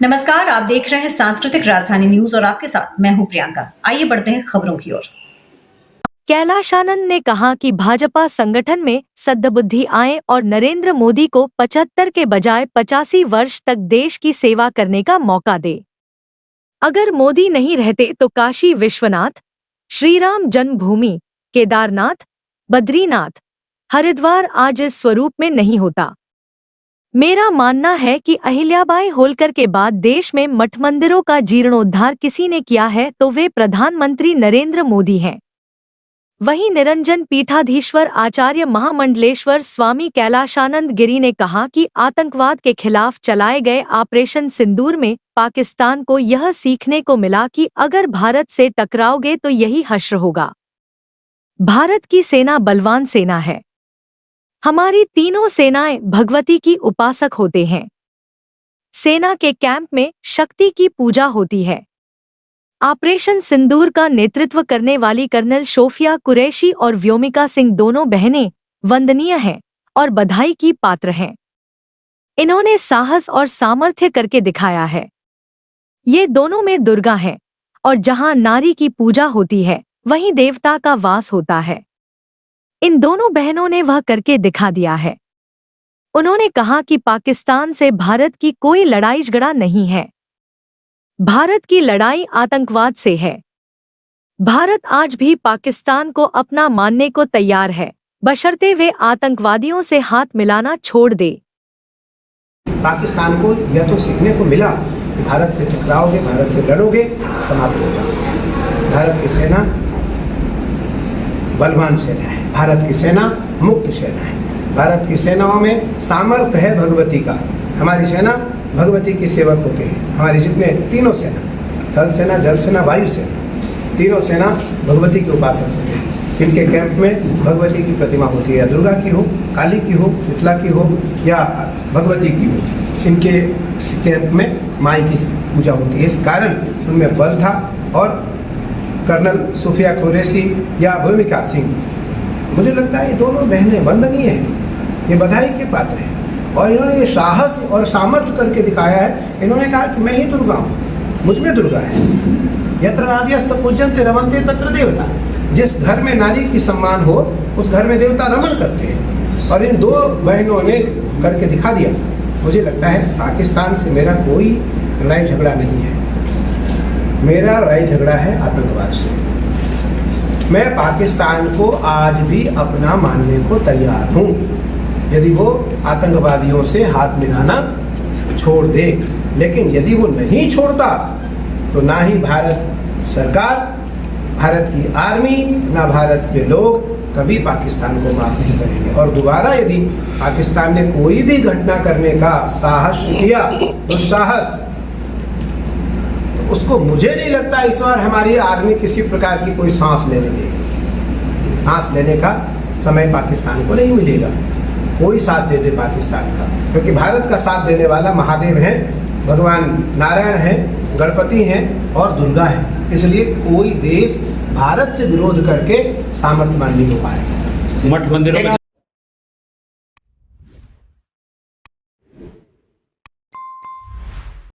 नमस्कार, आप देख रहे हैं सांस्कृतिक राजधानी न्यूज और आपके साथ मैं हूं प्रियंका। आइए बढ़ते हैं खबरों की ओर। कैलाशानंद ने कहा कि भाजपा संगठन में सद्बुद्धि आए और नरेंद्र मोदी को 75 के बजाय 85 वर्ष तक देश की सेवा करने का मौका दे। अगर मोदी नहीं रहते तो काशी विश्वनाथ, श्रीराम जन्मभूमि, केदारनाथ, बद्रीनाथ, हरिद्वार आज इस स्वरूप में नहीं होता। मेरा मानना है कि अहिल्याबाई होलकर के बाद देश में मठ मंदिरों का जीर्णोद्धार किसी ने किया है तो वे प्रधानमंत्री नरेंद्र मोदी हैं। वहीं निरंजन पीठाधीश्वर आचार्य महामंडलेश्वर स्वामी कैलाशानंद गिरी ने कहा कि आतंकवाद के खिलाफ चलाए गए ऑपरेशन सिंदूर में पाकिस्तान को यह सीखने को मिला कि अगर भारत से टकराओगे तो यही हश्र होगा। भारत की सेना बलवान सेना है। हमारी तीनों सेनाएं भगवती की उपासक होते हैं। सेना के कैंप में शक्ति की पूजा होती है। ऑपरेशन सिंदूर का नेतृत्व करने वाली कर्नल शोफिया कुरैशी और व्योमिका सिंह दोनों बहनें वंदनीय हैं और बधाई की पात्र हैं। इन्होंने साहस और सामर्थ्य करके दिखाया है। ये दोनों में दुर्गा हैं और जहां नारी की पूजा होती है वहीं देवता का वास होता है। इन दोनों बहनों ने वह करके दिखा दिया है। उन्होंने कहा कि पाकिस्तान से भारत की कोई लड़ाई झगड़ा नहीं है। भारत की लड़ाई आतंकवाद से है। भारत आज भी पाकिस्तान को अपना मानने को तैयार है, बशर्ते वे आतंकवादियों से हाथ मिलाना छोड़ दे। पाकिस्तान को यह तो सीखने को मिला कि भारत से टकराओगे, भारत से लड़ोगे, समाप्त हो जाओगे। भारत की सेना बलवान सेना है। भारत की सेना मुक्त सेना है। भारत की सेनाओं में सामर्थ्य है भगवती का। हमारी सेना भगवती के सेवक होते हैं। हमारी जितने तीनों सेना, थल सेना, जल सेना, वायु सेना, तीनों सेना भगवती के उपासक होते हैं। इनके कैंप में भगवती की प्रतिमा होती है, या दुर्गा की हो, काली की हो, शीतला की हो या भगवती की हो। इनके कैंप में माई की पूजा होती है। इस कारण उनमें बल था। और कर्नल सूफिया कुरैशी या व्योमिका सिंह, मुझे लगता है ये दोनों बहनें वंदनीय हैं, ये बधाई के पात्र हैं। और इन्होंने ये साहस और सामर्थ्य करके दिखाया है। इन्होंने कहा कि मैं ही दुर्गा हूँ, मुझ में दुर्गा है। यत्र नार्यस्त पूज्यन्ते रमन्ते तत्र देवता। जिस घर में नारी की सम्मान हो उस घर में देवता रमन करते हैं। और इन दो बहनों ने करके दिखा दिया। मुझे लगता है पाकिस्तान से मेरा कोई लड़ाई झगड़ा नहीं है। मेरा लड़ाई झगड़ा है आतंकवाद से। मैं पाकिस्तान को आज भी अपना मानने को तैयार हूँ, यदि वो आतंकवादियों से हाथ मिलाना छोड़ दे। लेकिन यदि वो नहीं छोड़ता तो ना ही भारत सरकार, भारत की आर्मी, ना भारत के लोग कभी पाकिस्तान को माफ नहीं करेंगे। और दोबारा यदि पाकिस्तान ने कोई भी घटना करने का साहस किया, दुस्साहस, तो उसको मुझे नहीं लगता इस बार हमारी आर्मी किसी प्रकार की कोई सांस लेने देगी। सांस लेने का समय पाकिस्तान को नहीं मिलेगा। कोई साथ दे दे पाकिस्तान का, क्योंकि भारत का साथ देने वाला महादेव हैं, भगवान नारायण हैं, गणपति हैं और दुर्गा हैं। इसलिए कोई देश भारत से विरोध करके सामर्थ्यवान नहीं हो पाएगा। मठ मंदिरों में